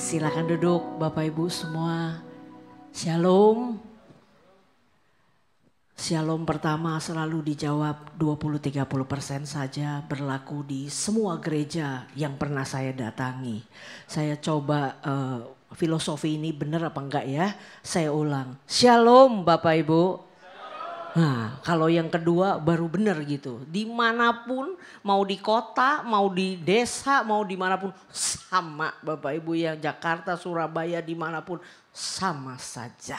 Silakan duduk Bapak Ibu semua. Shalom. Shalom pertama selalu dijawab 20-30% saja, berlaku di semua gereja yang pernah saya datangi. Saya coba filosofi ini benar apa enggak ya? Saya ulang. Shalom Bapak Ibu. Nah, kalau yang kedua baru benar gitu. Dimanapun, mau di kota, mau di desa, mau dimanapun sama Bapak Ibu, yang Jakarta, Surabaya, dimanapun sama saja.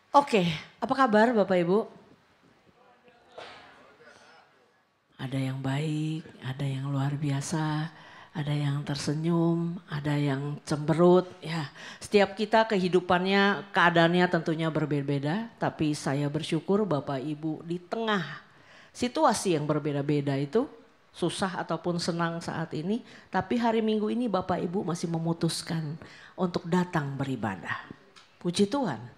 Oke, apa kabar Bapak Ibu? Ada yang baik, ada yang luar biasa. Ada yang tersenyum, ada yang cemberut. Ya, setiap kita kehidupannya, keadaannya tentunya berbeda-beda. Tapi saya bersyukur Bapak Ibu di tengah situasi yang berbeda-beda itu, susah ataupun senang saat ini. Tapi hari Minggu ini Bapak Ibu masih memutuskan untuk datang beribadah. Puji Tuhan.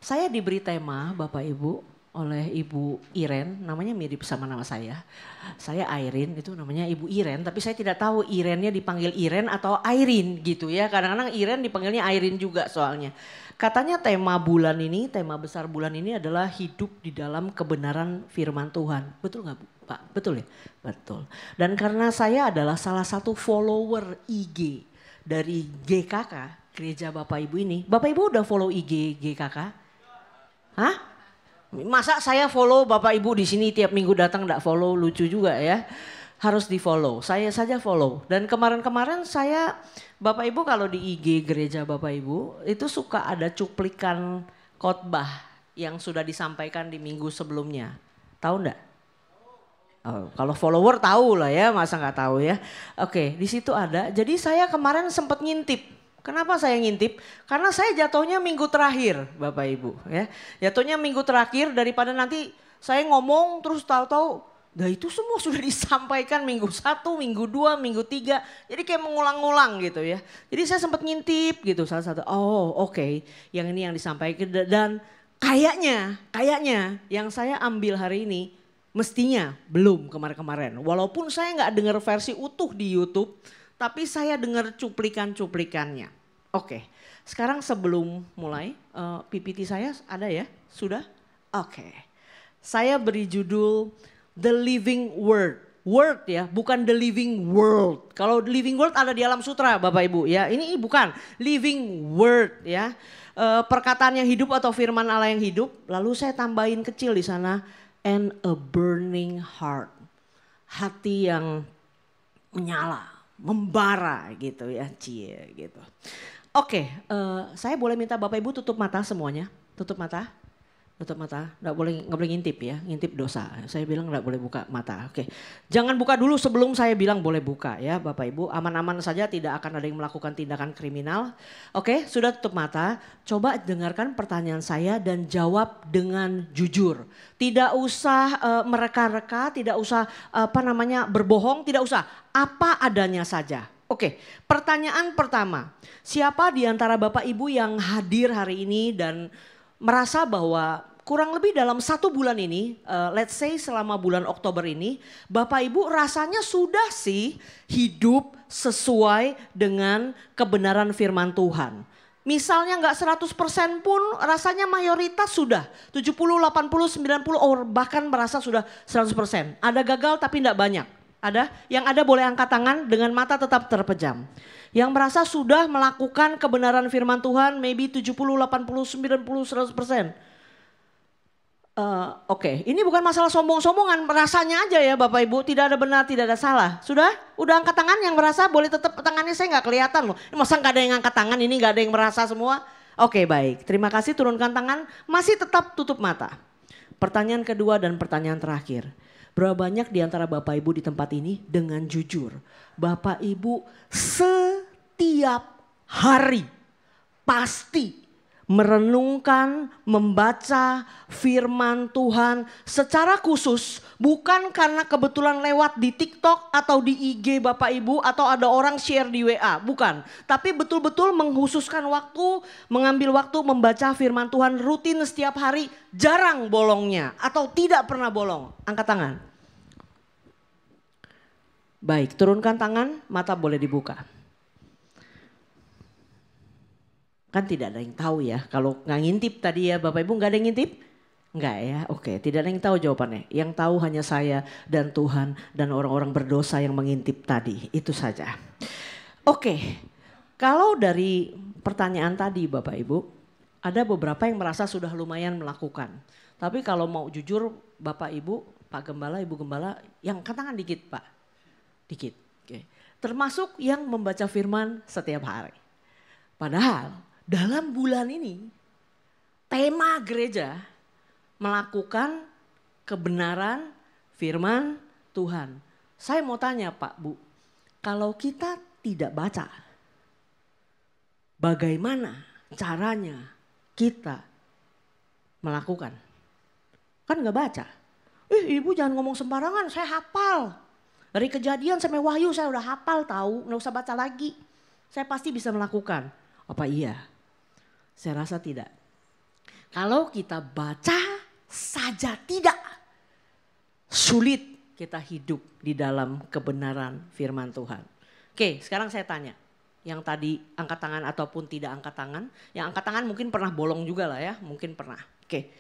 Saya diberi tema Bapak Ibu oleh Ibu Iren, namanya mirip sama nama saya. Saya Airin, itu namanya Ibu Iren, tapi saya tidak tahu Irennya dipanggil Iren atau Airin gitu ya. Kadang-kadang Iren dipanggilnya Airin juga soalnya. Katanya tema bulan ini, tema besar bulan ini adalah hidup di dalam kebenaran firman Tuhan. Betul nggak Pak? Betul ya? Betul. Dan karena saya adalah salah satu follower IG dari GKK, Gereja Bapak Ibu ini. Bapak Ibu udah follow IG GKK? Hah? Masa saya follow Bapak Ibu di sini tiap minggu datang enggak follow, lucu juga ya. Harus di follow, saya saja follow. Dan kemarin-kemarin saya, Bapak Ibu kalau di IG gereja Bapak Ibu itu suka ada cuplikan khotbah yang sudah disampaikan di minggu sebelumnya. Tahu enggak? Oh, kalau follower tahu lah ya, masa nggak tahu ya. Oke, di situ ada. Jadi saya kemarin sempat ngintip. Kenapa saya ngintip? Karena saya jatuhnya minggu terakhir Bapak Ibu ya. Jatuhnya minggu terakhir daripada nanti saya ngomong terus tahu-tahu. Nah itu semua sudah disampaikan minggu 1, minggu 2, minggu 3. Jadi kayak mengulang-ulang gitu ya. Jadi saya sempat ngintip gitu salah satu. Oh oke, yang ini yang disampaikan. Dan kayaknya yang saya ambil hari ini mestinya belum kemarin-kemarin. Walaupun saya nggak dengar versi utuh di YouTube. Tapi saya dengar cuplikan-cuplikannya. Oke, sekarang sebelum mulai PPT saya ada ya? Sudah? Oke. Saya beri judul The Living Word. Word ya, bukan The Living World. Kalau The Living World ada di Alam Sutra Bapak Ibu ya. Ini bukan, Living Word ya. Perkataan yang hidup atau firman Allah yang hidup. Lalu saya tambahin kecil di sana. And a burning heart. Hati yang menyala. Membara gitu ya, cie gitu. Oke, saya boleh minta Bapak Ibu tutup mata semuanya, tutup mata, nggak boleh ngintip ya, ngintip dosa. Saya bilang nggak boleh buka mata. Oke, jangan buka dulu sebelum saya bilang boleh buka ya, Bapak Ibu. Aman-aman saja, tidak akan ada yang melakukan tindakan kriminal. Oke, sudah tutup mata. Coba dengarkan pertanyaan saya dan jawab dengan jujur. Tidak usah mereka-reka, tidak usah berbohong, tidak usah. Apa adanya saja. Oke, pertanyaan pertama. Siapa di antara Bapak Ibu yang hadir hari ini dan merasa bahwa kurang lebih dalam 1 bulan ini, let's say selama bulan Oktober ini, Bapak Ibu rasanya sudah sih hidup sesuai dengan kebenaran firman Tuhan. Misalnya nggak 100% pun rasanya mayoritas sudah 70, 80, 90 bahkan merasa sudah 100%. Ada gagal tapi tidak banyak. Ada? Yang ada boleh angkat tangan dengan mata tetap terpejam. Yang merasa sudah melakukan kebenaran firman Tuhan maybe 70, 80, 90, 100%. Oke, ini bukan masalah sombong-sombongan, rasanya aja ya Bapak Ibu, tidak ada benar, tidak ada salah. Sudah? Udah angkat tangan yang merasa, boleh tetap tangannya, saya nggak kelihatan loh. Masa nggak ada yang angkat tangan, ini nggak ada yang merasa semua? Oke baik, terima kasih, turunkan tangan, masih tetap tutup mata. Pertanyaan kedua dan pertanyaan terakhir. Berapa banyak di antara Bapak Ibu di tempat ini dengan jujur, Bapak Ibu setiap hari pasti merenungkan, membaca firman Tuhan secara khusus, bukan karena kebetulan lewat di TikTok atau di IG Bapak Ibu atau ada orang share di WA, bukan. Tapi betul-betul menghususkan waktu, mengambil waktu membaca firman Tuhan rutin setiap hari, jarang bolongnya atau tidak pernah bolong. Angkat tangan. Baik, turunkan tangan, mata boleh dibuka. Kan tidak ada yang tahu ya. Kalau nggak ngintip tadi ya Bapak Ibu, nggak ada yang ngintip? Nggak ya, oke. Tidak ada yang tahu jawabannya. Yang tahu hanya saya dan Tuhan dan orang-orang berdosa yang mengintip tadi. Itu saja. Oke, kalau dari pertanyaan tadi Bapak Ibu, ada beberapa yang merasa sudah lumayan melakukan. Tapi kalau mau jujur Bapak Ibu, Pak Gembala, Ibu Gembala, yang angkat tangan dikit Pak. Dikit, oke. Termasuk yang membaca firman setiap hari. Padahal dalam bulan ini tema gereja melakukan kebenaran firman Tuhan. Saya mau tanya Pak Bu, kalau kita tidak baca, bagaimana caranya kita melakukan? Kan gak baca. Ibu jangan ngomong sembarangan, saya hafal. Dari Kejadian sampai Wahyu saya udah hafal tahu, gak usah baca lagi. Saya pasti bisa melakukan. Apa iya? Saya rasa tidak. Kalau kita baca saja tidak, sulit kita hidup di dalam kebenaran firman Tuhan. Oke, sekarang saya tanya. Yang tadi angkat tangan ataupun tidak angkat tangan. Yang angkat tangan mungkin pernah bolong juga lah ya, mungkin pernah. Oke,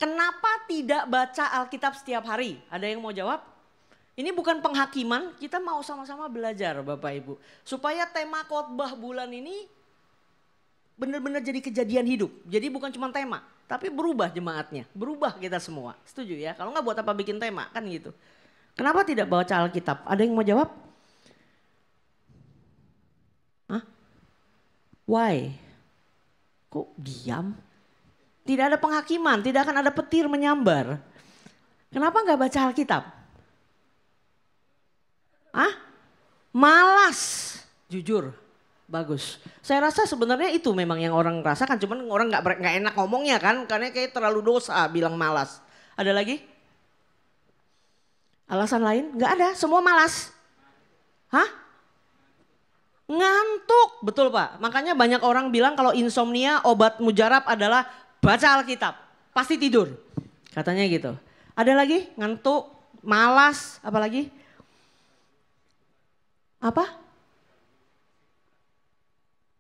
kenapa tidak baca Alkitab setiap hari? Ada yang mau jawab? Ini bukan penghakiman, kita mau sama-sama belajar Bapak Ibu. Supaya tema khotbah bulan ini benar-benar jadi kejadian hidup. Jadi bukan cuma tema, tapi berubah jemaatnya. Berubah kita semua. Setuju ya? Kalau nggak buat apa bikin tema, kan gitu. Kenapa tidak baca Alkitab? Ada yang mau jawab? Hah? Why? Kok diam? Tidak ada penghakiman, tidak akan ada petir menyambar. Kenapa nggak baca Alkitab? Hah? Malas, jujur. Bagus. Saya rasa sebenarnya itu memang yang orang rasakan. Cuman orang nggak enak ngomongnya kan. Karena kayak terlalu dosa bilang malas. Ada lagi? Alasan lain? Nggak ada. Semua malas. Hah? Ngantuk. Betul Pak. Makanya banyak orang bilang kalau insomnia obat mujarab adalah baca Alkitab. Pasti tidur. Katanya gitu. Ada lagi? Ngantuk. Malas. Apa lagi? Apa?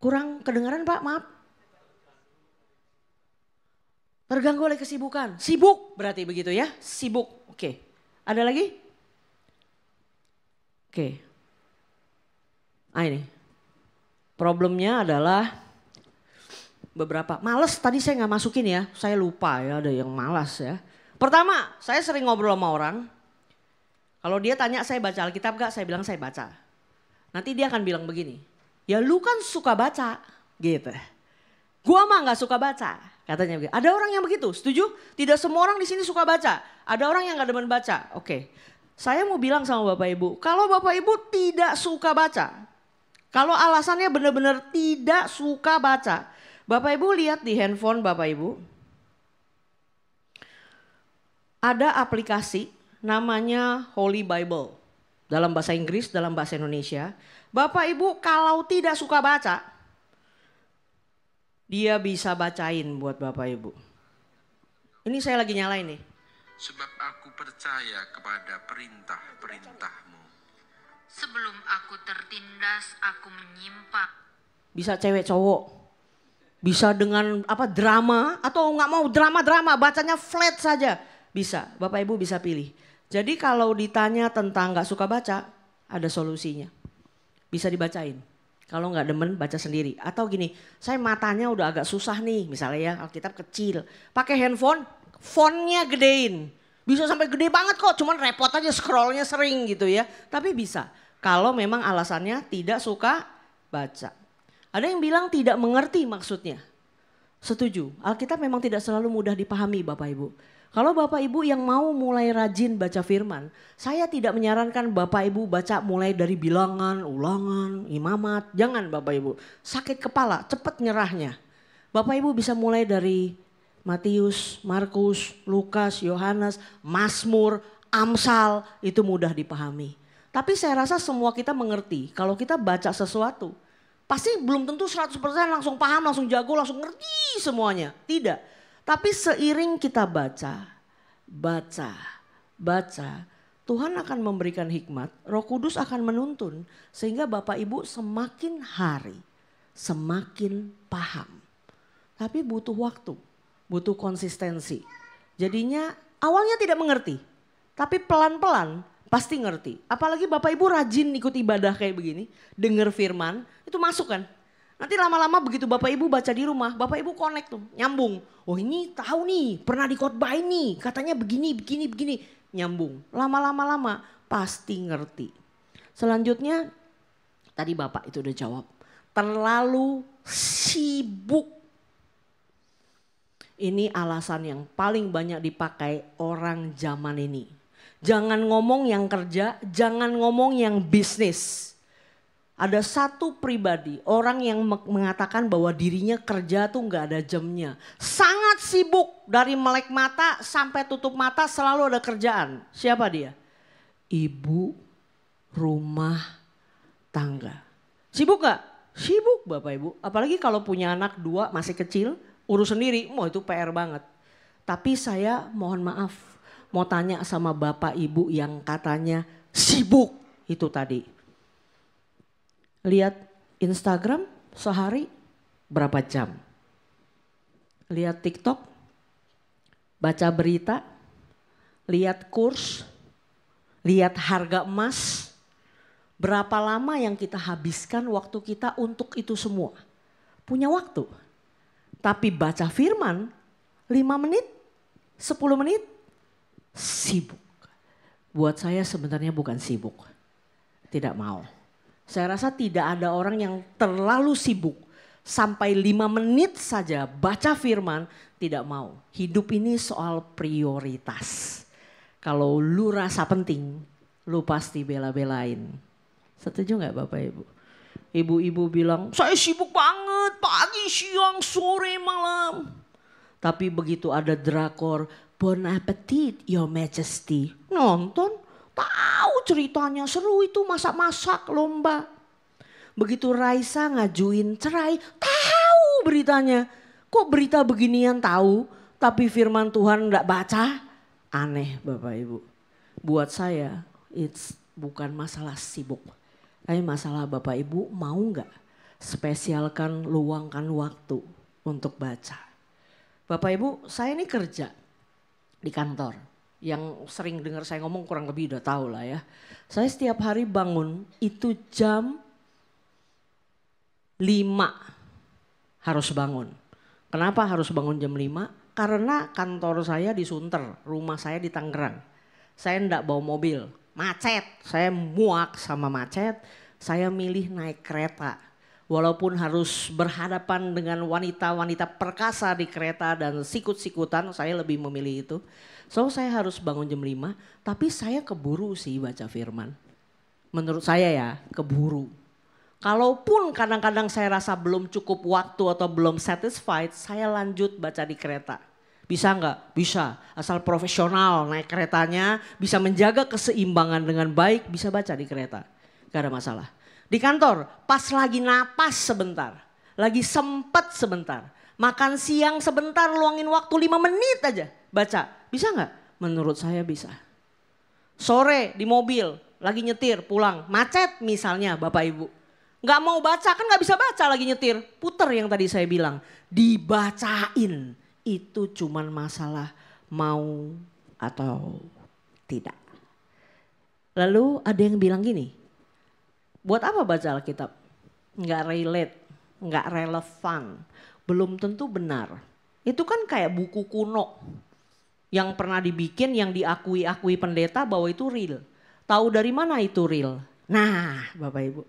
Kurang kedengaran Pak, maaf. Terganggu oleh kesibukan. Sibuk berarti begitu ya, sibuk. Oke, ada lagi? Oke. Ini, problemnya adalah beberapa. Males tadi saya nggak masukin ya, saya lupa ya ada yang malas ya. Pertama, saya sering ngobrol sama orang. Kalau dia tanya saya baca Alkitab gak, saya bilang saya baca. Nanti dia akan bilang begini. Ya lu kan suka baca gitu. Gua mah gak suka baca katanya begitu. Ada orang yang begitu, setuju? Tidak semua orang di sini suka baca. Ada orang yang gak demen baca. Oke. Saya mau bilang sama Bapak Ibu, kalau Bapak Ibu tidak suka baca, kalau alasannya benar-benar tidak suka baca, Bapak Ibu lihat di handphone Bapak Ibu. Ada aplikasi namanya Holy Bible. Dalam bahasa Inggris, dalam bahasa Indonesia. Bapak Ibu kalau tidak suka baca, dia bisa bacain buat Bapak Ibu. Ini saya lagi nyalain nih. Sebab aku percaya kepada perintah-perintahmu. Sebelum aku tertindas, aku menyimpang. Bisa cewek cowok. Bisa dengan apa drama atau nggak mau drama-drama, bacanya flat saja. Bisa, Bapak Ibu bisa pilih. Jadi kalau ditanya tentang nggak suka baca, ada solusinya. Bisa dibacain. Kalau nggak demen baca sendiri. Atau gini, saya matanya udah agak susah nih, misalnya ya Alkitab kecil. Pakai handphone, fontnya gedein. Bisa sampai gede banget kok, cuman repot aja scrollnya sering gitu ya. Tapi bisa, kalau memang alasannya tidak suka baca. Ada yang bilang tidak mengerti maksudnya. Setuju, Alkitab memang tidak selalu mudah dipahami Bapak Ibu. Kalau Bapak Ibu yang mau mulai rajin baca firman, saya tidak menyarankan Bapak Ibu baca mulai dari bilangan, ulangan, imamat. Jangan Bapak Ibu, sakit kepala, cepat nyerahnya. Bapak Ibu bisa mulai dari Matius, Markus, Lukas, Yohanes, Mazmur, Amsal, itu mudah dipahami. Tapi saya rasa semua kita mengerti, kalau kita baca sesuatu, pasti belum tentu 100% langsung paham, langsung jago, langsung ngerti semuanya. Tidak. Tapi seiring kita baca, Tuhan akan memberikan hikmat, Roh Kudus akan menuntun. Sehingga Bapak Ibu semakin hari, semakin paham. Tapi butuh waktu, butuh konsistensi. Jadinya awalnya tidak mengerti, tapi pelan-pelan pasti ngerti. Apalagi Bapak Ibu rajin ikut ibadah kayak begini, dengar firman, itu masuk kan. Nanti lama-lama begitu Bapak Ibu baca di rumah, Bapak Ibu connect tuh, nyambung. Oh ini tahu nih, pernah dikhotbahin nih, katanya begini, nyambung. Lama-lama pasti ngerti. Selanjutnya, tadi Bapak itu udah jawab, terlalu sibuk. Ini alasan yang paling banyak dipakai orang zaman ini. Jangan ngomong yang kerja, jangan ngomong yang bisnis. Ada satu pribadi, orang yang mengatakan bahwa dirinya kerja tuh gak ada jamnya. Sangat sibuk, dari melek mata sampai tutup mata selalu ada kerjaan. Siapa dia? Ibu rumah tangga. Sibuk gak? Sibuk Bapak Ibu. Apalagi kalau punya anak 2 masih kecil, urus sendiri, itu PR banget. Tapi saya mohon maaf, mau tanya sama Bapak Ibu yang katanya sibuk itu tadi. Lihat Instagram sehari berapa jam? Lihat TikTok, baca berita, lihat kurs, lihat harga emas. Berapa lama yang kita habiskan waktu kita untuk itu semua? Punya waktu. Tapi baca firman 5 menit, 10 menit, sibuk. Buat saya sebenarnya bukan sibuk, tidak mau. Saya rasa tidak ada orang yang terlalu sibuk sampai 5 menit saja baca firman tidak mau. Hidup ini soal prioritas. Kalau lu rasa penting, lu pasti bela-belain. Setuju gak Bapak Ibu? Ibu-ibu bilang, saya sibuk banget pagi, siang, sore, malam. Tapi begitu ada drakor, Bon Appetit, Your Majesty. Nonton, tahu ceritanya seru itu, masak-masak lomba. Begitu Raisa ngajuin cerai, tahu beritanya. Kok berita beginian tahu, tapi firman Tuhan enggak baca? Aneh Bapak Ibu. Buat saya, it's bukan masalah sibuk. Tapi masalah Bapak Ibu mau enggak spesialkan, luangkan waktu untuk baca. Bapak Ibu, saya ini kerja di kantor. Yang sering dengar saya ngomong kurang lebih udah tahu lah ya. Saya setiap hari bangun itu jam 5 harus bangun. Kenapa harus bangun jam 5? Karena kantor saya di Sunter, rumah saya di Tangerang. Saya enggak bawa mobil, macet. Saya muak sama macet, saya milih naik kereta. Walaupun harus berhadapan dengan wanita-wanita perkasa di kereta dan sikut-sikutan, saya lebih memilih itu. So saya harus bangun jam 5, tapi saya keburu sih baca firman. Menurut saya ya, keburu. Kalaupun kadang-kadang saya rasa belum cukup waktu atau belum satisfied, saya lanjut baca di kereta. Bisa enggak? Bisa. Asal profesional naik keretanya, bisa menjaga keseimbangan dengan baik, bisa baca di kereta. Gak ada masalah. Di kantor, pas lagi napas sebentar, lagi sempet sebentar, makan siang sebentar, luangin waktu 5 menit aja baca. Bisa enggak? Menurut saya bisa. Sore di mobil, lagi nyetir pulang, macet misalnya Bapak Ibu. Gak mau baca, kan gak bisa baca lagi nyetir. Puter yang tadi saya bilang, dibacain. Itu cuman masalah mau atau tidak. Lalu ada yang bilang gini, buat apa baca Alkitab? Nggak relate, nggak relevan, belum tentu benar. Itu kan kayak buku kuno yang pernah dibikin, yang diakui pendeta bahwa itu real. Tahu dari mana itu real? Nah Bapak Ibu,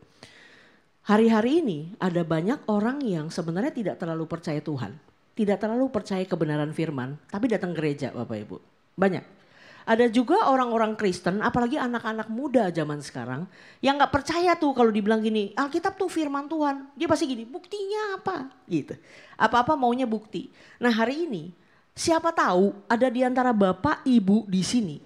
hari-hari ini ada banyak orang yang sebenarnya tidak terlalu percaya Tuhan. Tidak terlalu percaya kebenaran firman, tapi datang gereja Bapak Ibu. Banyak. Ada juga orang-orang Kristen, apalagi anak-anak muda zaman sekarang, yang gak percaya tuh kalau dibilang gini, Alkitab tuh firman Tuhan. Dia pasti gini, buktinya apa? Gitu. Apa-apa maunya bukti. Nah hari ini, siapa tahu ada di antara Bapak Ibu di sini,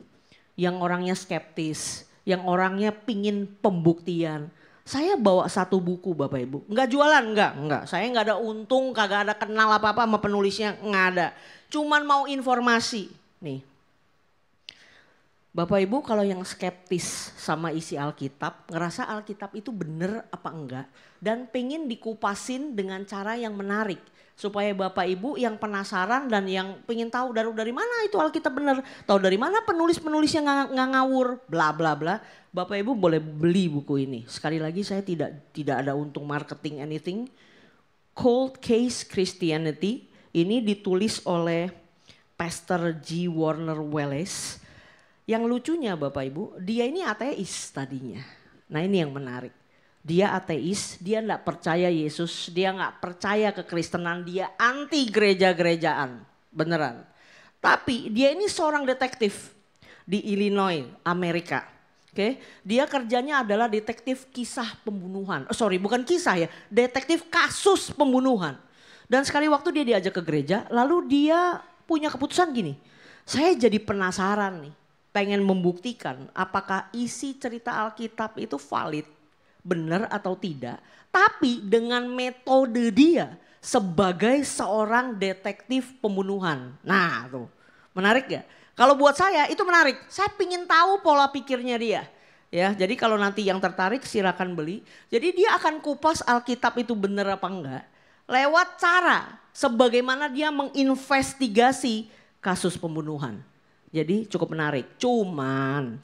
yang orangnya skeptis, yang orangnya pingin pembuktian. Saya bawa satu buku Bapak Ibu, enggak jualan, enggak. Saya enggak ada untung, kagak ada kenal apa-apa sama penulisnya, enggak ada. Cuman mau informasi, nih. Bapak Ibu kalau yang skeptis sama isi Alkitab, ngerasa Alkitab itu bener apa enggak, dan pengen dikupasin dengan cara yang menarik. Supaya Bapak Ibu yang penasaran dan yang pengen tahu dari mana itu Alkitab benar. Tahu dari mana penulis-penulis yang nggak ngawur, bla bla bla. Bapak Ibu boleh beli buku ini. Sekali lagi saya tidak ada untung marketing anything. Cold Case Christianity. Ini ditulis oleh Pastor G. Warner Wallace. Yang lucunya Bapak Ibu, dia ini ateis tadinya. Nah ini yang menarik. Dia ateis, dia gak percaya Yesus, dia gak percaya kekristenan, dia anti gereja-gerejaan. Beneran. Tapi dia ini seorang detektif di Illinois, Amerika. Oke, dia kerjanya adalah detektif kisah pembunuhan. Bukan kisah ya, detektif kasus pembunuhan. Dan sekali waktu dia diajak ke gereja, lalu dia punya keputusan gini. Saya jadi penasaran nih, pengen membuktikan apakah isi cerita Alkitab itu valid. Benar atau tidak, tapi dengan metode dia sebagai seorang detektif pembunuhan. Nah tuh, menarik gak? Kalau buat saya itu menarik, saya pingin tahu pola pikirnya dia. Ya, jadi kalau nanti yang tertarik silakan beli. Jadi dia akan kupas Alkitab itu benar apa enggak, lewat cara sebagaimana dia menginvestigasi kasus pembunuhan. Jadi cukup menarik, cuman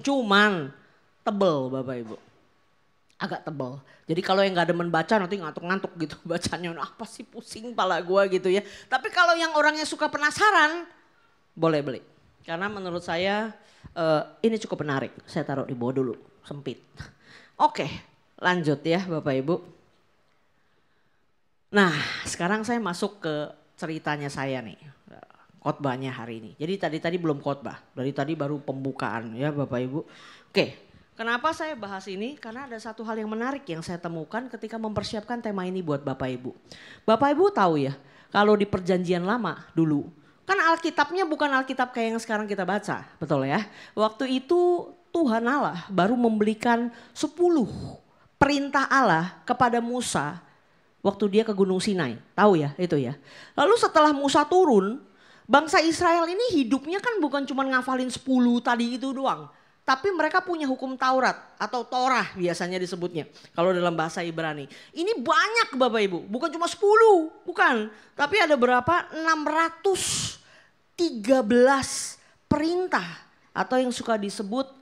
tebel Bapak Ibu. Agak tebal. Jadi kalau yang gak demen baca nanti ngantuk-ngantuk gitu bacanya. Apa sih pusing pala gue gitu ya. Tapi kalau yang orangnya suka penasaran boleh beli. Karena menurut saya ini cukup menarik. Saya taruh di bawah dulu, sempit. Oke, lanjut ya Bapak Ibu. Nah sekarang saya masuk ke ceritanya saya nih. Khotbahnya hari ini. Jadi tadi belum khotbah. Dari tadi baru pembukaan ya Bapak Ibu. Oke. Kenapa saya bahas ini? Karena ada satu hal yang menarik yang saya temukan ketika mempersiapkan tema ini buat Bapak Ibu. Bapak Ibu tahu ya, kalau di perjanjian lama dulu, kan Alkitabnya bukan Alkitab kayak yang sekarang kita baca, betul ya? Waktu itu Tuhan Allah baru memberikan 10 perintah Allah kepada Musa waktu dia ke Gunung Sinai. Tahu ya itu ya. Lalu setelah Musa turun, bangsa Israel ini hidupnya kan bukan cuma ngafalin 10 tadi itu doang. Tapi mereka punya hukum Taurat atau Torah biasanya disebutnya. Kalau dalam bahasa Ibrani. Ini banyak Bapak Ibu. Bukan cuma 10. Bukan. Tapi ada berapa? 613 perintah. Atau yang suka disebut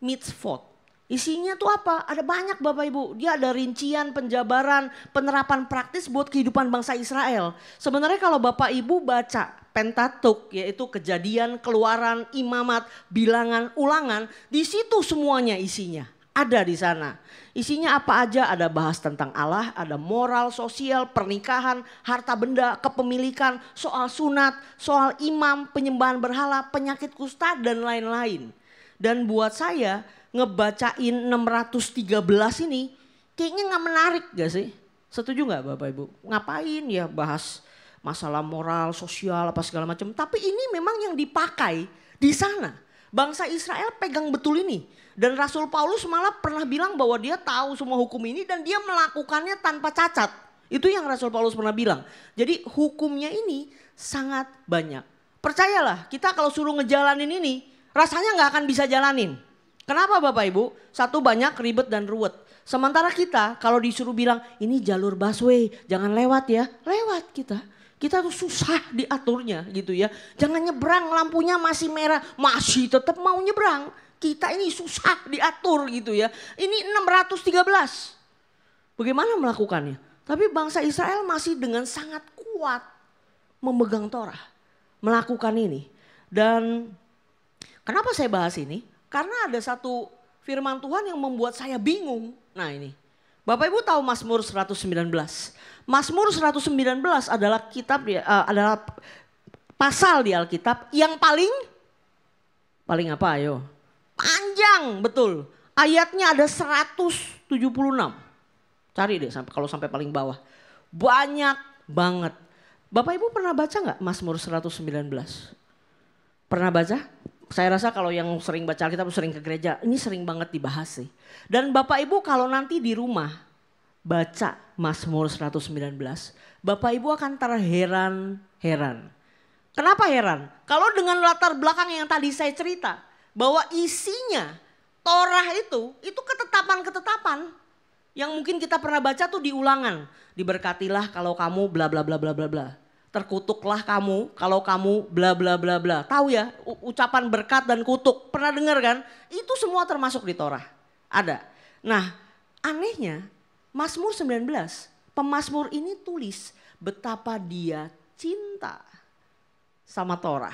mitzvot. Isinya tuh apa? Ada banyak Bapak Ibu. Dia ada rincian, penjabaran, penerapan praktis buat kehidupan bangsa Israel. Sebenarnya kalau Bapak Ibu baca Pentatuk, yaitu Kejadian, Keluaran, Imamat, Bilangan, Ulangan, di situ semuanya isinya. Ada di sana. Isinya apa aja? Ada bahas tentang Allah, ada moral, sosial, pernikahan, harta benda, kepemilikan, soal sunat, soal imam, penyembahan berhala, penyakit kusta dan lain-lain. Dan buat saya ngebacain 613 ini kayaknya gak menarik gak sih? Setuju gak Bapak Ibu? Ngapain ya bahas masalah moral, sosial, apa segala macam. Tapi ini memang yang dipakai di sana. Bangsa Israel pegang betul ini. Dan Rasul Paulus malah pernah bilang bahwa dia tahu semua hukum ini dan dia melakukannya tanpa cacat. Itu yang Rasul Paulus pernah bilang. Jadi hukumnya ini sangat banyak. Percayalah, kita kalau suruh ngejalanin ini rasanya gak akan bisa jalanin. Kenapa Bapak Ibu? Satu, banyak ribet dan ruwet. Sementara kita kalau disuruh bilang ini jalur busway, jangan lewat ya. Lewat kita. Kita tuh susah diaturnya gitu ya. Jangan nyebrang, lampunya masih merah, masih tetap mau nyebrang. Kita ini susah diatur gitu ya. Ini 613. Bagaimana melakukannya? Tapi bangsa Israel masih dengan sangat kuat memegang Torah. Melakukan ini. Dan kenapa saya bahas ini? Karena ada satu firman Tuhan yang membuat saya bingung. Nah ini. Bapak Ibu tahu Mazmur 119. Mazmur 119 adalah adalah pasal di Alkitab yang paling apa ayo? Panjang, betul. Ayatnya ada 176. Cari deh kalau sampai paling bawah. Banyak banget. Bapak Ibu pernah baca nggak Mazmur 119? Pernah baca? Saya rasa kalau yang sering baca Alkitab sering ke gereja, ini sering banget dibahas sih. Dan Bapak Ibu kalau nanti di rumah baca Mazmur 119, Bapak Ibu akan terheran-heran. Kenapa heran? Kalau dengan latar belakang yang tadi saya cerita, bahwa isinya Torah itu ketetapan-ketetapan yang mungkin kita pernah baca tuh di Ulangan. Diberkatilah kalau kamu bla bla bla bla bla bla. Terkutuklah kamu kalau kamu bla bla bla bla. Tahu ya ucapan berkat dan kutuk. Pernah dengar kan? Itu semua termasuk di Torah. Ada. Nah anehnya Mazmur 19. Pemazmur ini tulis betapa dia cinta sama Torah.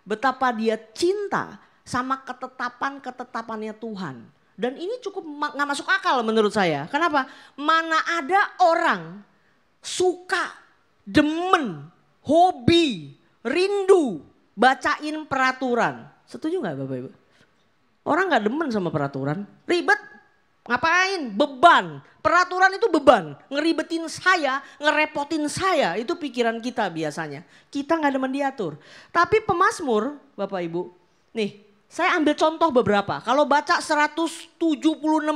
Betapa dia cinta sama ketetapan-ketetapannya Tuhan. Dan ini cukup gak masuk akal menurut saya. Kenapa? Mana ada orang suka, demen, hobi, rindu bacain peraturan. Setuju gak Bapak Ibu? Orang gak demen sama peraturan, ribet. Ngapain? Beban. Peraturan itu beban. Ngeribetin saya, ngerepotin saya. Itu pikiran kita biasanya. Kita gak demen diatur. Tapi pemazmur Bapak Ibu. Nih saya ambil contoh beberapa. Kalau baca 176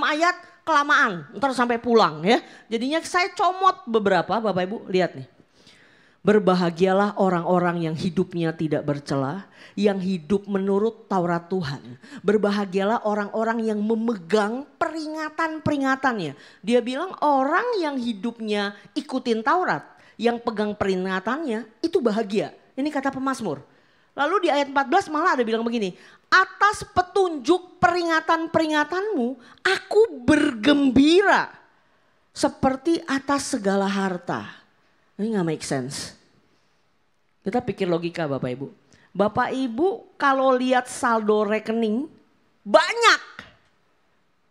ayat kelamaan. Ntar sampai pulang ya. Jadinya saya comot beberapa Bapak Ibu. Lihat nih. Berbahagialah orang-orang yang hidupnya tidak bercela, yang hidup menurut Taurat Tuhan. Berbahagialah orang-orang yang memegang peringatan-peringatannya. Dia bilang orang yang hidupnya ikutin Taurat, yang pegang peringatannya itu bahagia. Ini kata pemazmur. Lalu di ayat 14 malah ada bilang begini, atas petunjuk peringatan-peringatanmu aku bergembira seperti atas segala harta. Ini gak make sense. Kita pikir logika Bapak Ibu. Bapak Ibu kalau lihat saldo rekening banyak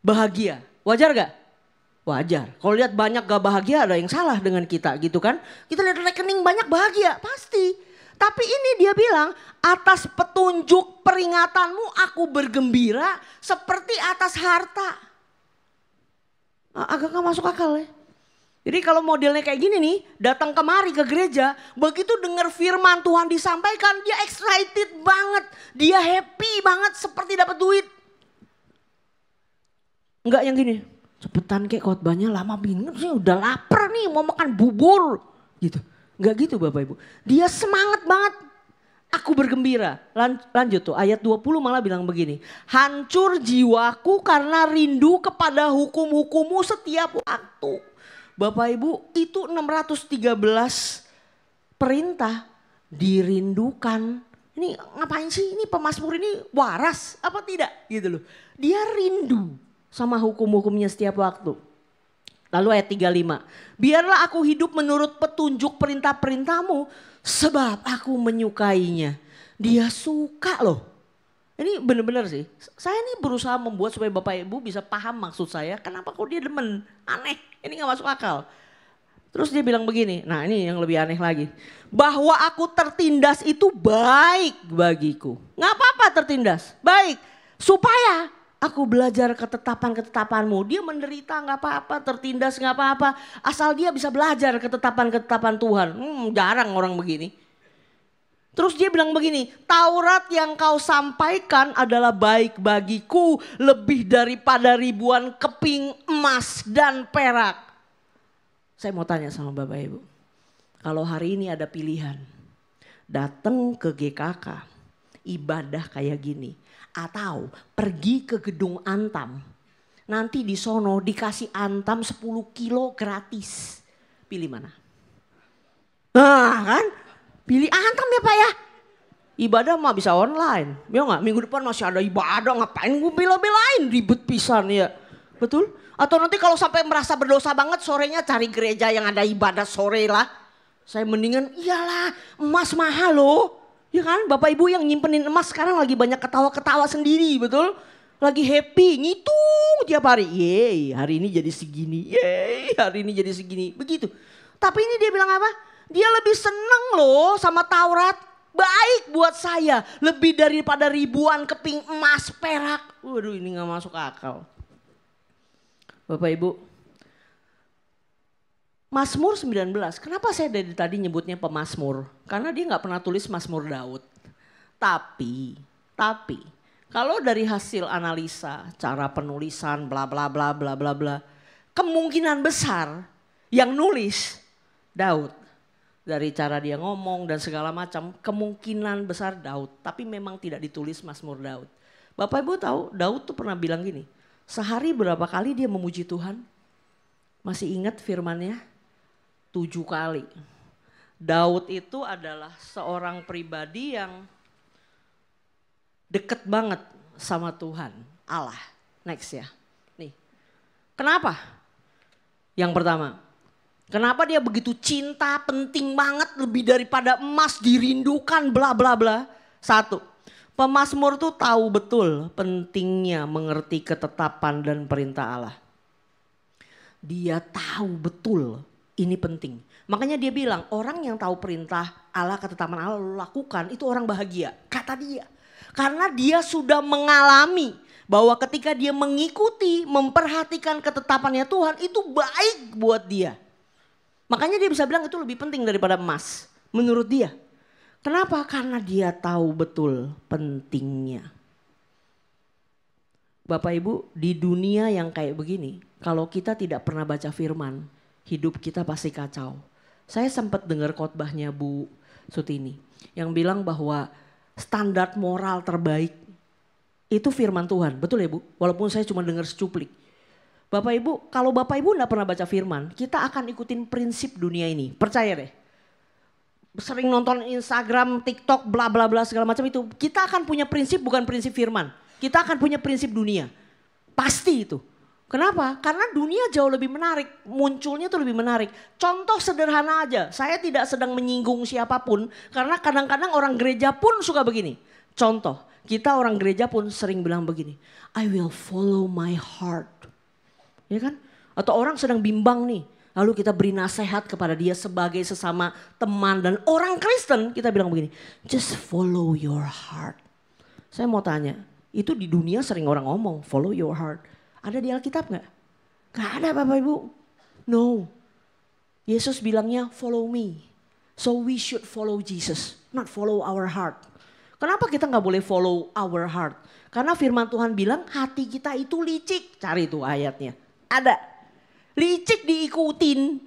bahagia. Wajar gak? Wajar. Kalau lihat banyak gak bahagia ada yang salah dengan kita gitu kan. Kita lihat rekening banyak bahagia pasti. Tapi ini dia bilang atas petunjuk peringatanmu aku bergembira seperti atas harta. Agak gak masuk akal ya. Jadi kalau modelnya kayak gini nih, datang kemari ke gereja, begitu dengar firman Tuhan disampaikan, dia excited banget, dia happy banget seperti dapat duit. Enggak yang gini, cepetan kayak khotbahnya lama banget sih, udah lapar nih mau makan bubur gitu. Enggak gitu Bapak Ibu, dia semangat banget. Aku bergembira. Lanjut tuh ayat 20 malah bilang begini. Hancur jiwaku karena rindu kepada hukum-hukummu setiap waktu. Bapak Ibu itu 613 perintah dirindukan. Ini ngapain sih ini pemazmur ini waras apa tidak gitu loh. Dia rindu sama hukum-hukumnya setiap waktu. Lalu ayat 35. Biarlah aku hidup menurut petunjuk perintah-perintahmu sebab aku menyukainya. Dia suka loh. Ini benar-benar sih, saya ini berusaha membuat supaya Bapak Ibu bisa paham maksud saya. Kenapa kok dia demen, aneh, ini gak masuk akal. Terus dia bilang begini, nah ini yang lebih aneh lagi. Bahwa aku tertindas itu baik bagiku. Gak apa-apa tertindas, baik. Supaya aku belajar ketetapan-ketetapanmu. Dia menderita gak apa-apa, tertindas gak apa-apa. Asal dia bisa belajar ketetapan-ketetapan Tuhan. Jarang orang begini. Terus dia bilang begini, Taurat yang kau sampaikan adalah baik bagiku lebih daripada ribuan keping emas dan perak. Saya mau tanya sama Bapak Ibu, kalau hari ini ada pilihan, datang ke GKK, ibadah kayak gini, atau pergi ke gedung Antam, nanti di sono dikasih Antam 10 kilo gratis, pilih mana? Nah kan? Pilih Antam ya Pak ya. Ibadah mah bisa online. Ya gak? Minggu depan masih ada ibadah. Ngapain gue bela-belain ribet pisan ya. Betul? Atau nanti kalau sampai merasa berdosa banget sorenya cari gereja yang ada ibadah sore lah. Saya mendingan iyalah emas mahal loh. Ya kan Bapak Ibu yang nyimpenin emas sekarang lagi banyak ketawa-ketawa sendiri betul. Lagi happy ngitung tiap hari. Yeay hari ini jadi segini. Yeay hari ini jadi segini. Begitu. Tapi ini dia bilang apa? Dia lebih seneng loh sama Taurat. Baik buat saya. Lebih daripada ribuan keping emas perak. Waduh ini gak masuk akal. Bapak Ibu. Mazmur 19. Kenapa saya dari tadi nyebutnya pemazmur? Karena dia gak pernah tulis Mazmur Daud. Tapi. Kalau dari hasil analisa. Cara penulisan bla bla bla bla bla bla. Kemungkinan besar yang nulis Daud. Dari cara dia ngomong dan segala macam kemungkinan besar Daud. Tapi memang tidak ditulis Mazmur Daud. Bapak Ibu tahu Daud tuh pernah bilang gini. Sehari berapa kali dia memuji Tuhan? Masih ingat firmannya? 7 kali. Daud itu adalah seorang pribadi yang deket banget sama Tuhan, Allah. Next ya. Nih. Kenapa? Yang pertama, kenapa dia begitu cinta, penting banget, lebih daripada emas, dirindukan, bla bla bla. Satu, pemazmur tuh tahu betul pentingnya mengerti ketetapan dan perintah Allah. Dia tahu betul ini penting. Makanya dia bilang orang yang tahu perintah Allah, ketetapan Allah lalu lakukan, itu orang bahagia. Kata dia. Karena dia sudah mengalami bahwa ketika dia mengikuti, memperhatikan ketetapannya Tuhan, itu baik buat dia. Makanya dia bisa bilang itu lebih penting daripada emas menurut dia. Kenapa? Karena dia tahu betul pentingnya. Bapak Ibu, di dunia yang kayak begini, kalau kita tidak pernah baca firman, hidup kita pasti kacau. Saya sempat dengar khotbahnya Bu Sutini yang bilang bahwa standar moral terbaik itu firman Tuhan. Betul ya Bu? Walaupun saya cuma dengar secuplik. Bapak Ibu, kalau Bapak Ibu enggak pernah baca firman, kita akan ikutin prinsip dunia ini. Percaya deh. Sering nonton Instagram, TikTok, bla bla bla segala macam itu. Kita akan punya prinsip bukan prinsip firman. Kita akan punya prinsip dunia. Pasti itu. Kenapa? Karena dunia jauh lebih menarik. Munculnya tuh lebih menarik. Contoh sederhana aja. Saya tidak sedang menyinggung siapapun. Karena kadang-kadang orang gereja pun suka begini. Contoh, kita orang gereja pun sering bilang begini. I will follow my heart. Ya kan? Atau orang sedang bimbang nih. Lalu kita beri nasihat kepada dia sebagai sesama teman dan orang Kristen. Kita bilang begini. Just follow your heart. Saya mau tanya. Itu di dunia sering orang ngomong. Follow your heart. Ada di Alkitab gak? Gak ada Bapak Ibu. No. Yesus bilangnya follow me. So we should follow Jesus. Not follow our heart. Kenapa kita gak boleh follow our heart? Karena firman Tuhan bilang hati kita itu licik. Cari itu ayatnya. Ada. Licik diikutin.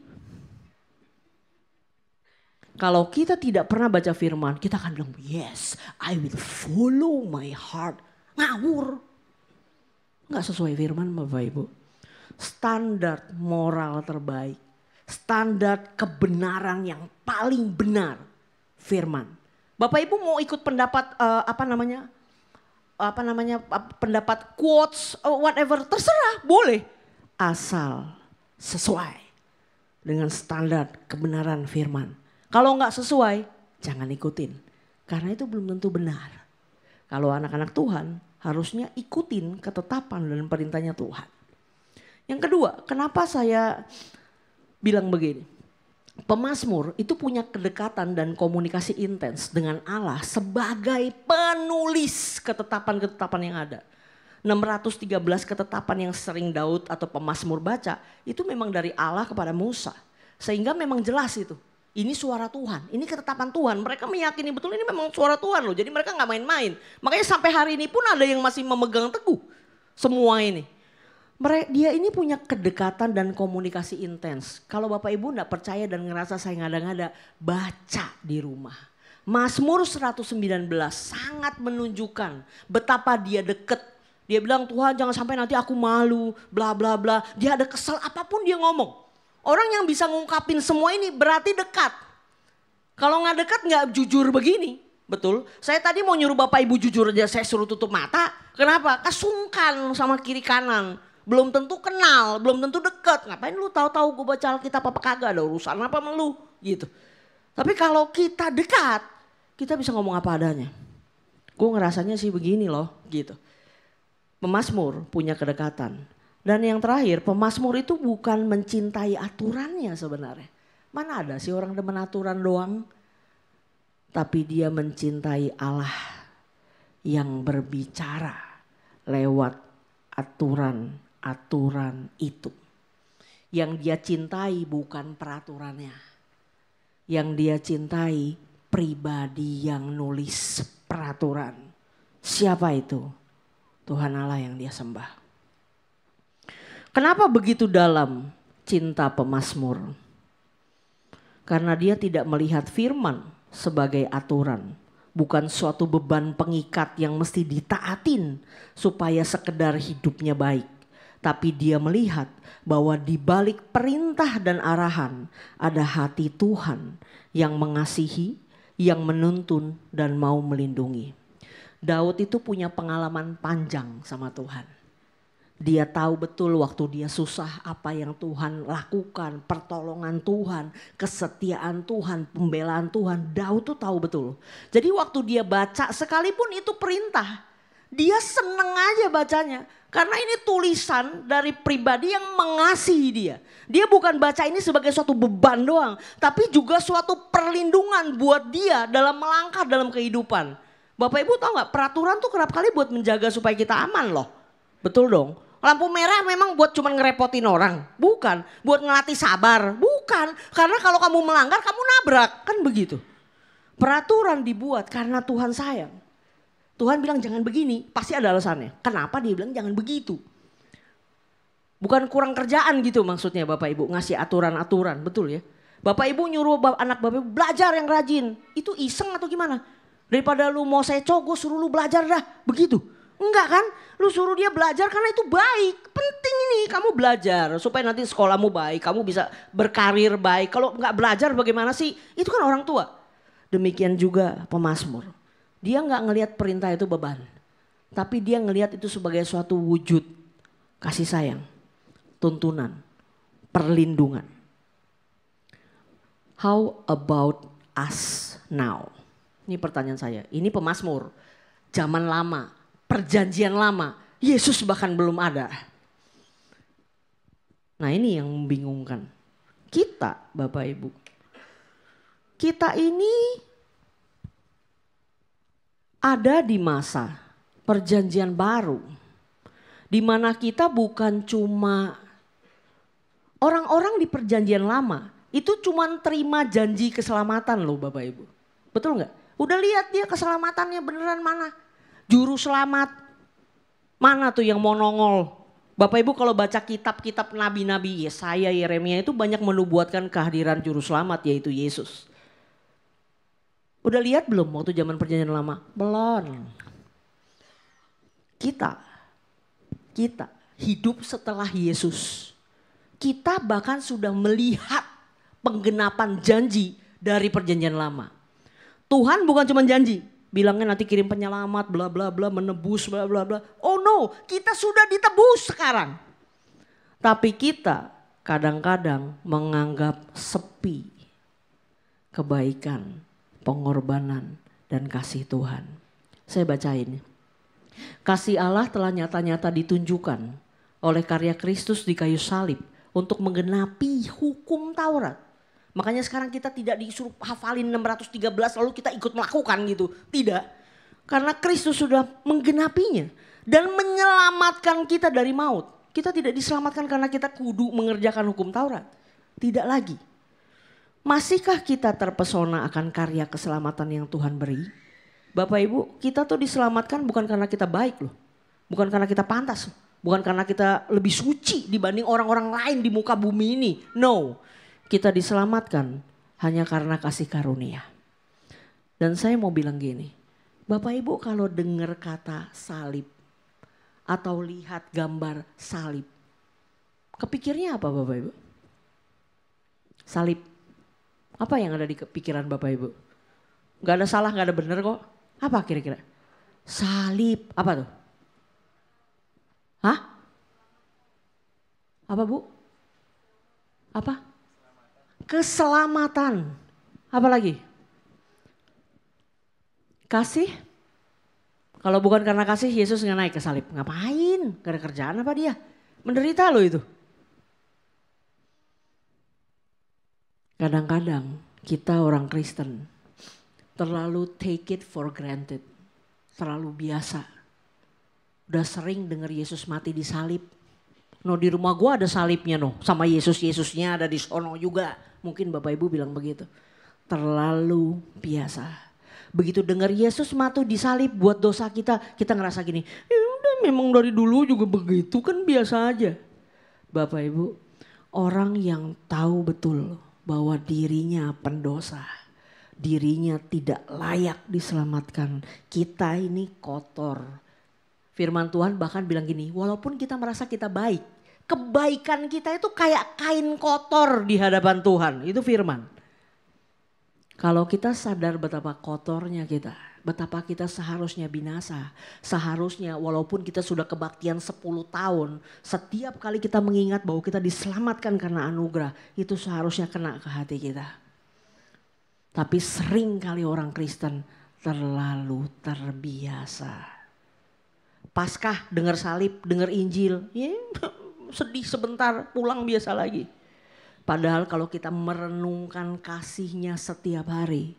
Kalau kita tidak pernah baca firman, kita akan bilang yes, I will follow my heart. Ngawur. Nggak sesuai firman Bapak Ibu. Standar moral terbaik. Standar kebenaran yang paling benar. Firman. Bapak Ibu mau ikut pendapat pendapat quotes whatever terserah boleh. Asal sesuai dengan standar kebenaran firman. Kalau nggak sesuai jangan ikutin. Karena itu belum tentu benar. Kalau anak-anak Tuhan harusnya ikutin ketetapan dan perintahnya Tuhan. Yang kedua, kenapa saya bilang begini? Pemazmur itu punya kedekatan dan komunikasi intens dengan Allah sebagai penulis ketetapan-ketetapan yang ada. 613 ketetapan yang sering Daud atau pemazmur baca itu memang dari Allah kepada Musa. Sehingga memang jelas itu. Ini suara Tuhan, ini ketetapan Tuhan. Mereka meyakini betul ini memang suara Tuhan loh. Jadi mereka gak main-main. Makanya sampai hari ini pun ada yang masih memegang teguh semua ini. Dia ini punya kedekatan dan komunikasi intens. Kalau Bapak Ibu gak percaya dan ngerasa saya ngada-ngada, baca di rumah. Mazmur 119 sangat menunjukkan betapa dia deket. Dia bilang Tuhan jangan sampai nanti aku malu, bla bla bla. Dia ada kesal apapun dia ngomong. Orang yang bisa ngungkapin semua ini berarti dekat. Kalau nggak dekat nggak jujur begini. Betul. Saya tadi mau nyuruh Bapak Ibu jujur aja saya suruh tutup mata. Kenapa? Kesungkan sama kiri kanan. Belum tentu kenal, belum tentu dekat. Ngapain lu tahu-tahu gue baca Alkitab apa kagak ada urusan apa sama lu gitu. Tapi kalau kita dekat, kita bisa ngomong apa adanya. Gue ngerasanya sih begini loh gitu. Pemazmur punya kedekatan. Dan yang terakhir, pemazmur itu bukan mencintai aturannya sebenarnya. Mana ada sih orang demen aturan doang. Tapi dia mencintai Allah yang berbicara lewat aturan-aturan itu. Yang dia cintai bukan peraturannya. Yang dia cintai pribadi yang nulis peraturan. Siapa itu? Tuhan Allah yang dia sembah. Kenapa begitu dalam cinta pemazmur? Karena dia tidak melihat firman sebagai aturan. Bukan suatu beban pengikat yang mesti ditaatin supaya sekedar hidupnya baik. Tapi dia melihat bahwa di balik perintah dan arahan ada hati Tuhan yang mengasihi, yang menuntun dan mau melindungi. Daud itu punya pengalaman panjang sama Tuhan. Dia tahu betul waktu dia susah apa yang Tuhan lakukan, pertolongan Tuhan, kesetiaan Tuhan, pembelaan Tuhan. Daud tuh tahu betul. Jadi waktu dia baca sekalipun itu perintah, dia seneng aja bacanya. Karena ini tulisan dari pribadi yang mengasihi dia. Dia bukan baca ini sebagai suatu beban doang, tapi juga suatu perlindungan buat dia dalam melangkah dalam kehidupan. Bapak Ibu tahu gak, peraturan tuh kerap kali buat menjaga supaya kita aman loh. Betul dong. Lampu merah memang buat cuman ngerepotin orang. Bukan. Buat ngelatih sabar. Bukan. Karena kalau kamu melanggar kamu nabrak. Kan begitu. Peraturan dibuat karena Tuhan sayang. Tuhan bilang jangan begini. Pasti ada alasannya. Kenapa dia bilang jangan begitu. Bukan kurang kerjaan gitu maksudnya Bapak Ibu. Ngasih aturan-aturan. Betul ya. Bapak Ibu nyuruh anak Bapak Ibu belajar yang rajin. Itu iseng atau gimana? Daripada lu mau seco gue suruh lu belajar dah. Begitu. Enggak kan, lu suruh dia belajar karena itu baik. Penting ini kamu belajar supaya nanti sekolahmu baik, kamu bisa berkarir baik. Kalau enggak belajar bagaimana sih? Itu kan orang tua. Demikian juga pemazmur. Dia enggak ngelihat perintah itu beban. Tapi dia ngelihat itu sebagai suatu wujud kasih sayang, tuntunan, perlindungan. How about us now? Ini pertanyaan saya. Ini pemazmur, zaman lama. Perjanjian lama, Yesus bahkan belum ada. Nah ini yang membingungkan. Kita Bapak Ibu, kita ini ada di masa perjanjian baru. Di mana kita bukan cuma orang-orang di perjanjian lama. Itu cuma terima janji keselamatan loh Bapak Ibu. Betul gak? Udah lihat dia keselamatannya beneran mana? Juru selamat mana tuh yang mau nongol? Bapak Ibu kalau baca kitab-kitab nabi-nabi Yesaya, Yeremia itu banyak menubuatkan kehadiran juru selamat yaitu Yesus. Udah lihat belum waktu zaman perjanjian lama? Belum. Kita hidup setelah Yesus. Kita bahkan sudah melihat penggenapan janji dari perjanjian lama. Tuhan bukan cuma janji. Bilangnya nanti kirim penyelamat, bla bla bla, menebus, bla bla bla. Oh no, kita sudah ditebus sekarang. Tapi kita kadang-kadang menganggap sepi kebaikan, pengorbanan, dan kasih Tuhan. Saya bacain. Kasih Allah telah nyata-nyata ditunjukkan oleh karya Kristus di kayu salib untuk menggenapi hukum Taurat. Makanya sekarang kita tidak disuruh hafalin 613 lalu kita ikut melakukan gitu. Tidak. Karena Kristus sudah menggenapinya. Dan menyelamatkan kita dari maut. Kita tidak diselamatkan karena kita kudu mengerjakan hukum Taurat. Tidak lagi. Masihkah kita terpesona akan karya keselamatan yang Tuhan beri? Bapak Ibu, kita tuh diselamatkan bukan karena kita baik loh. Bukan karena kita pantas. Bukan karena kita lebih suci dibanding orang-orang lain di muka bumi ini. No. Kita diselamatkan hanya karena kasih karunia. Dan saya mau bilang gini, Bapak Ibu kalau dengar kata salib atau lihat gambar salib, kepikirnya apa Bapak Ibu? Salib, apa yang ada di pikiran Bapak Ibu? Gak ada salah, gak ada benar kok. Apa kira-kira? Salib, apa tuh? Hah? Apa Bu? Apa? Keselamatan. Apa lagi? Kasih. Kalau bukan karena kasih Yesus nggak naik ke salib. Ngapain? Gak ada kerjaan apa dia? Menderita loh itu. Kadang-kadang kita orang Kristen terlalu take it for granted. Terlalu biasa. Udah sering dengar Yesus mati di salib. No di rumah gue ada salibnya no. Sama Yesusnya ada di sono juga. Mungkin Bapak Ibu bilang begitu. Terlalu biasa. Begitu dengar Yesus mati di salib buat dosa kita. Kita ngerasa gini. Ya udah memang dari dulu juga begitu kan biasa aja. Bapak Ibu. Orang yang tahu betul bahwa dirinya pendosa. Dirinya tidak layak diselamatkan. Kita ini kotor. Firman Tuhan bahkan bilang gini, walaupun kita merasa kita baik, Kebaikan kita itu kayak kain kotor di hadapan Tuhan. Itu firman. Kalau kita sadar betapa kotornya kita, betapa kita seharusnya binasa. Seharusnya walaupun kita sudah kebaktian 10 tahun, setiap kali kita mengingat bahwa kita diselamatkan karena anugerah, itu seharusnya kena ke hati kita. Tapi sering kali orang Kristen terlalu terbiasa. Paskah dengar salib, dengar Injil, ya, sedih sebentar pulang biasa lagi. Padahal kalau kita merenungkan kasihnya setiap hari,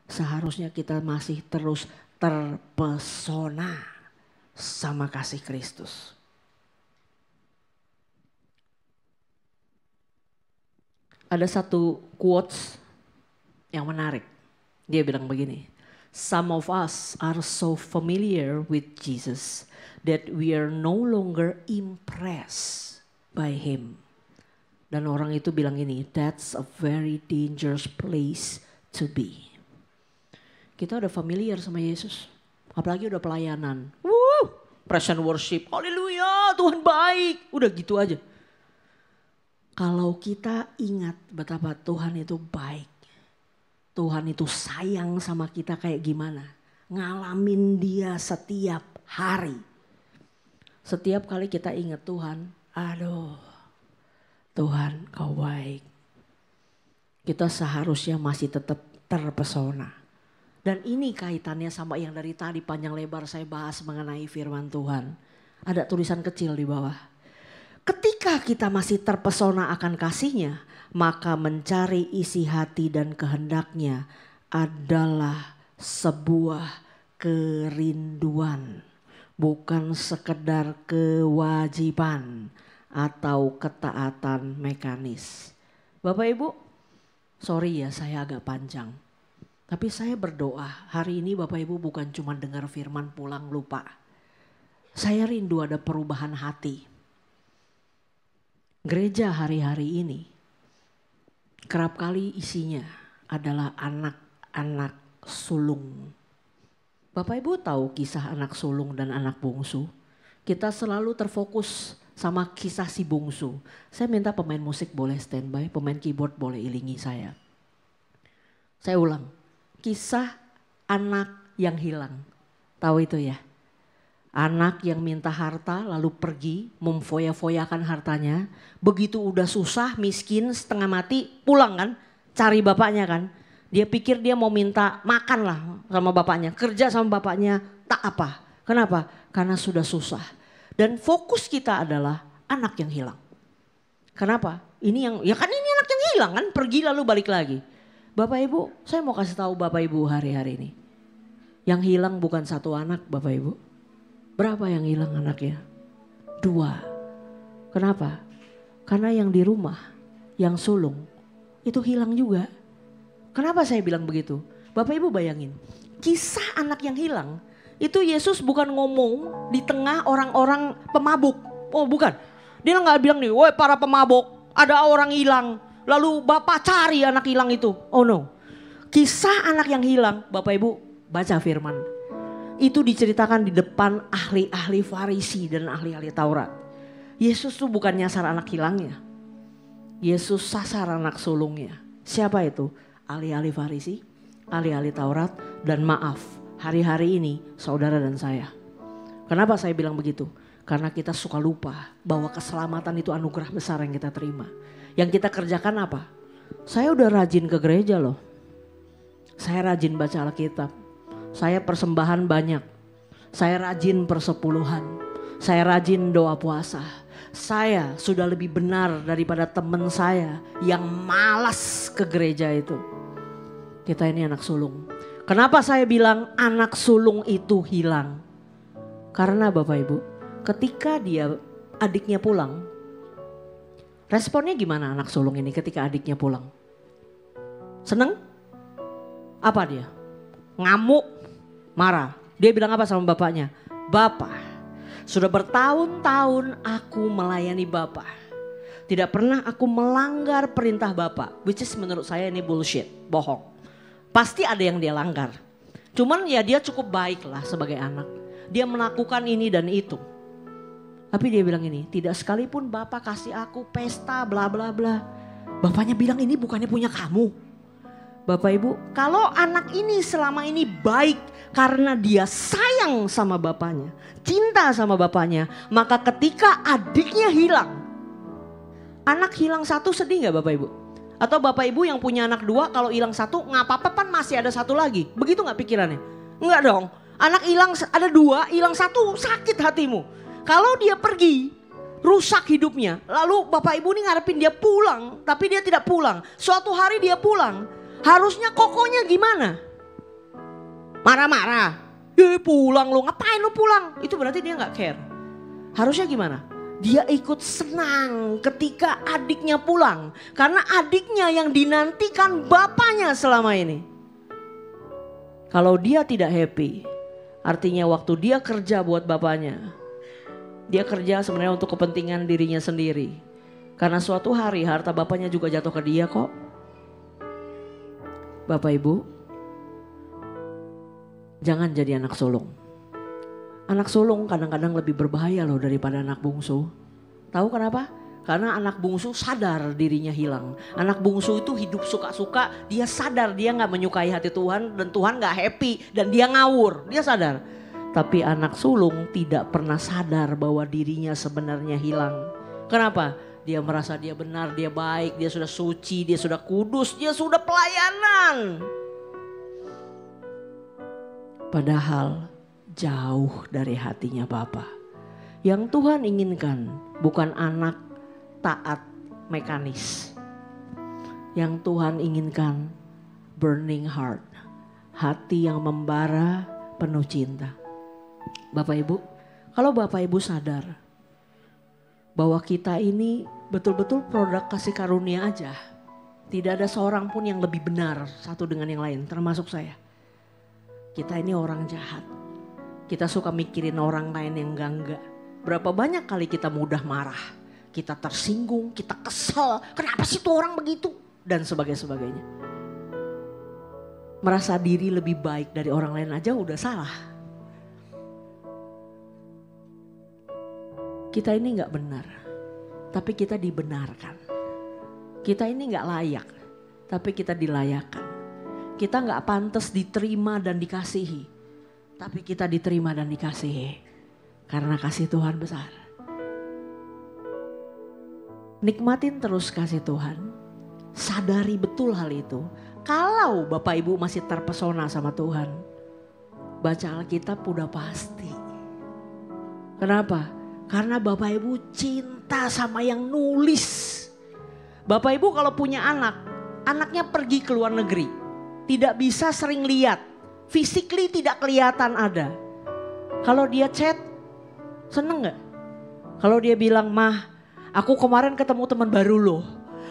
seharusnya kita masih terus terpesona sama kasih Kristus. Ada satu quotes yang menarik. Dia bilang begini, "Some of us are so familiar with Jesus that we are no longer impressed by him." Dan orang itu bilang ini, "That's a very dangerous place to be." Kita udah familiar sama Yesus, apalagi udah pelayanan. Praise and worship, haleluya, Tuhan baik, udah gitu aja. Kalau kita ingat betapa Tuhan itu baik, Tuhan itu sayang sama kita kayak gimana, ngalamin dia setiap hari. Setiap kali kita ingat Tuhan, aduh Tuhan kau baik. Kita seharusnya masih tetap terpesona. Dan ini kaitannya sama yang dari tadi panjang lebar saya bahas mengenai firman Tuhan. Ada tulisan kecil di bawah. Ketika kita masih terpesona akan kasihnya, maka mencari isi hati dan kehendaknya adalah sebuah kerinduan. Bukan sekedar kewajiban atau ketaatan mekanis. Bapak Ibu, sorry ya saya agak panjang. Tapi saya berdoa hari ini Bapak Ibu bukan cuma dengar firman pulang lupa. Saya rindu ada perubahan hati. Gereja hari-hari ini kerap kali isinya adalah anak-anak sulung. Bapak Ibu tahu kisah anak sulung dan anak bungsu? Kita selalu terfokus sama kisah si bungsu. Saya minta pemain musik boleh standby, pemain keyboard boleh iringi saya. Saya ulang, kisah anak yang hilang. Tahu itu ya? Anak yang minta harta lalu pergi memfoya-foyakan hartanya. Begitu udah susah, miskin, setengah mati, pulang kan. Cari bapaknya kan. Dia pikir dia mau minta makan lah sama bapaknya. Kerja sama bapaknya, tak apa. Kenapa? Karena sudah susah. Dan fokus kita adalah anak yang hilang. Kenapa? Ini yang, ya kan ini anak yang hilang kan. Pergi lalu balik lagi. Bapak Ibu, saya mau kasih tahu Bapak Ibu hari-hari ini. Yang hilang bukan satu anak Bapak Ibu. Berapa yang hilang anaknya? 2. Kenapa? Karena yang di rumah, yang sulung, itu hilang juga. Kenapa saya bilang begitu? Bapak Ibu bayangin, kisah anak yang hilang, itu Yesus bukan ngomong di tengah orang-orang pemabuk. Oh bukan, dia nggak bilang nih, woi para pemabuk, ada orang hilang, lalu Bapak cari anak hilang itu. Oh no, kisah anak yang hilang, Bapak Ibu baca firman. Itu diceritakan di depan ahli-ahli Farisi dan ahli-ahli Taurat. Yesus tuh bukan nyasar anak hilangnya. Yesus sasar anak sulungnya. Siapa itu? Ahli-ahli Farisi, ahli-ahli Taurat, dan maaf hari-hari ini saudara dan saya. Kenapa saya bilang begitu? Karena kita suka lupa bahwa keselamatan itu anugerah besar yang kita terima. Yang kita kerjakan apa? Saya udah rajin ke gereja loh. Saya rajin baca Alkitab. Saya persembahan banyak. Saya rajin persepuluhan. Saya rajin doa puasa. Saya sudah lebih benar daripada teman saya yang malas ke gereja itu. Kita ini anak sulung. Kenapa saya bilang anak sulung itu hilang? Karena Bapak Ibu, ketika dia adiknya pulang, responnya gimana anak sulung ini ketika adiknya pulang? Seneng? Apa dia? Ngamuk? Marah. Dia bilang apa sama bapaknya? Bapak, sudah bertahun-tahun aku melayani Bapak. Tidak pernah aku melanggar perintah Bapak. Which is menurut saya ini bullshit, bohong. Pasti ada yang dia langgar. Cuman ya dia cukup baik lah sebagai anak. Dia melakukan ini dan itu. Tapi dia bilang ini, tidak sekalipun Bapak kasih aku pesta bla bla bla. Bapaknya bilang ini bukannya punya kamu. Bapak Ibu, kalau anak ini selama ini baik karena dia sayang sama bapaknya, cinta sama bapaknya, maka ketika adiknya hilang, anak hilang satu sedih gak Bapak Ibu? Atau Bapak Ibu yang punya anak dua kalau hilang satu gak apa-apa kan masih ada satu lagi. Begitu gak pikirannya? Enggak dong. Anak hilang ada dua, hilang satu sakit hatimu. Kalau dia pergi, rusak hidupnya. Lalu Bapak Ibu ini ngarepin dia pulang, tapi dia tidak pulang. Suatu hari dia pulang. Harusnya kokonya gimana? Marah-marah. Pulang lu, ngapain lu pulang? Itu berarti dia gak care. Harusnya gimana? Dia ikut senang ketika adiknya pulang. Karena adiknya yang dinantikan bapaknya selama ini. Kalau dia tidak happy, artinya waktu dia kerja buat bapaknya, dia kerja sebenarnya untuk kepentingan dirinya sendiri. Karena suatu hari harta bapaknya juga jatuh ke dia kok. Bapak Ibu, jangan jadi anak sulung. Anak sulung kadang-kadang lebih berbahaya loh daripada anak bungsu. Tahu kenapa? Karena anak bungsu sadar dirinya hilang. Anak bungsu itu hidup suka-suka, dia sadar dia gak menyukai hati Tuhan dan Tuhan gak happy dan dia ngawur, dia sadar. Tapi anak sulung tidak pernah sadar bahwa dirinya sebenarnya hilang. Kenapa? Dia merasa dia benar, dia baik, dia sudah suci, dia sudah kudus, dia sudah pelayanan. Padahal jauh dari hatinya Bapa. Yang Tuhan inginkan bukan anak taat mekanis. Yang Tuhan inginkan burning heart. Hati yang membara penuh cinta. Bapak Ibu, kalau Bapak Ibu sadar bahwa kita ini betul-betul produk kasih karunia aja. Tidak ada seorang pun yang lebih benar satu dengan yang lain, termasuk saya. Kita ini orang jahat. Kita suka mikirin orang lain yang enggak. Berapa banyak kali kita mudah marah. Kita tersinggung, kita kesel. Kenapa sih tuh orang begitu? Dan sebagainya. Merasa diri lebih baik dari orang lain aja udah salah. Kita ini gak benar, tapi kita dibenarkan. Kita ini gak layak, tapi kita dilayakkan. Kita gak pantas diterima dan dikasihi, tapi kita diterima dan dikasihi. Karena kasih Tuhan besar. Nikmatin terus kasih Tuhan, sadari betul hal itu. Kalau Bapak Ibu masih terpesona sama Tuhan, baca Alkitab udah pasti. Kenapa? Karena Bapak Ibu cinta sama yang nulis. Bapak Ibu kalau punya anak, anaknya pergi ke luar negeri. Tidak bisa sering lihat, physically tidak kelihatan ada. Kalau dia chat, seneng gak? Kalau dia bilang, "Mah, aku kemarin ketemu teman baru loh.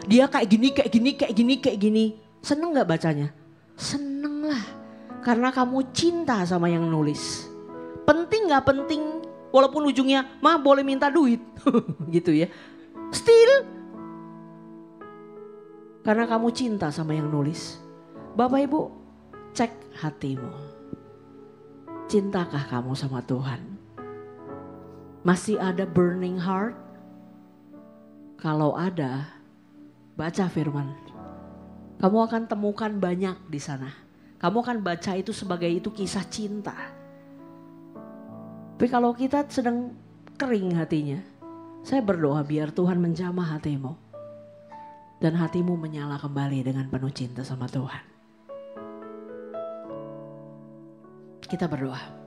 Dia kayak gini. Seneng gak bacanya? Seneng lah. Karena kamu cinta sama yang nulis. Penting gak penting? Walaupun ujungnya, "Mah boleh minta duit." Gitu ya. Still. Karena kamu cinta sama yang nulis. Bapak Ibu, cek hatimu. Cintakah kamu sama Tuhan? Masih ada burning heart? Kalau ada, baca firman. Kamu akan temukan banyak di sana. Kamu akan baca itu sebagai itu kisah cinta. Tapi kalau kita sedang kering hatinya, saya berdoa biar Tuhan menjamah hatimu. Dan hatimu menyala kembali dengan penuh cinta sama Tuhan. Kita berdoa.